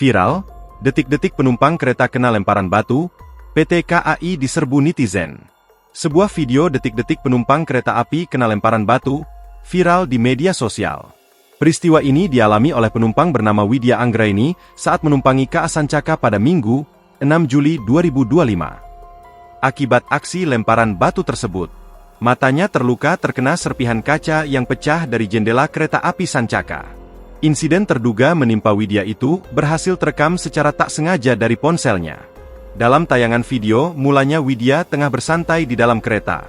Viral, detik-detik penumpang kereta kena lemparan batu, PT KAI diserbu netizen. Sebuah video detik-detik penumpang kereta api kena lemparan batu, viral di media sosial. Peristiwa ini dialami oleh penumpang bernama Widya Anggraini saat menumpangi KA Sancaka pada Minggu, 6 Juli 2025. Akibat aksi lemparan batu tersebut, matanya terluka terkena serpihan kaca yang pecah dari jendela kereta api Sancaka. Insiden terduga menimpa Widya itu berhasil terekam secara tak sengaja dari ponselnya. Dalam tayangan video, mulanya Widya tengah bersantai di dalam kereta.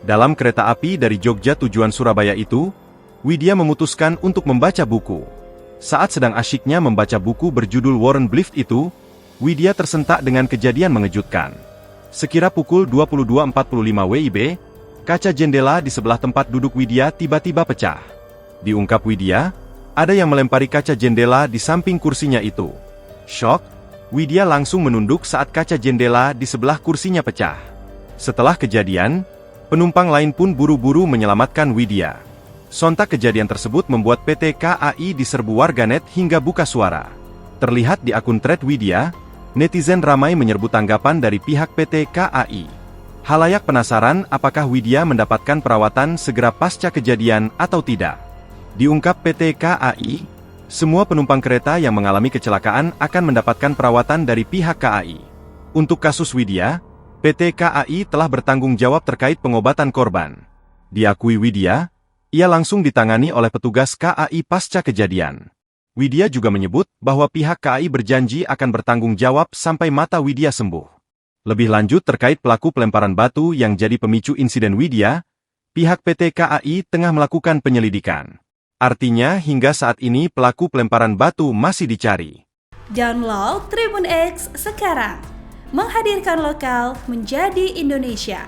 Dalam kereta api dari Jogja tujuan Surabaya itu, Widya memutuskan untuk membaca buku. Saat sedang asyiknya membaca buku berjudul Warren Buffett itu, Widya tersentak dengan kejadian mengejutkan. Sekira pukul 22.45 WIB, kaca jendela di sebelah tempat duduk Widya tiba-tiba pecah. Diungkap Widya, ada yang melempari kaca jendela di samping kursinya itu. Shock, Widya langsung menunduk saat kaca jendela di sebelah kursinya pecah. Setelah kejadian, penumpang lain pun buru-buru menyelamatkan Widya. Sontak kejadian tersebut membuat PT KAI diserbu warganet hingga buka suara. Terlihat di akun thread Widya, netizen ramai menyerbu tanggapan dari pihak PT KAI. Halayak penasaran apakah Widya mendapatkan perawatan segera pasca kejadian atau tidak. Diungkap PT KAI, semua penumpang kereta yang mengalami kecelakaan akan mendapatkan perawatan dari pihak KAI. Untuk kasus Widya, PT KAI telah bertanggung jawab terkait pengobatan korban. Diakui Widya, ia langsung ditangani oleh petugas KAI pasca kejadian. Widya juga menyebut bahwa pihak KAI berjanji akan bertanggung jawab sampai mata Widya sembuh. Lebih lanjut terkait pelaku pelemparan batu yang jadi pemicu insiden Widya, pihak PT KAI tengah melakukan penyelidikan. Artinya hingga saat ini pelaku pelemparan batu masih dicari. Download Tribun X sekarang, menghadirkan lokal menjadi Indonesia.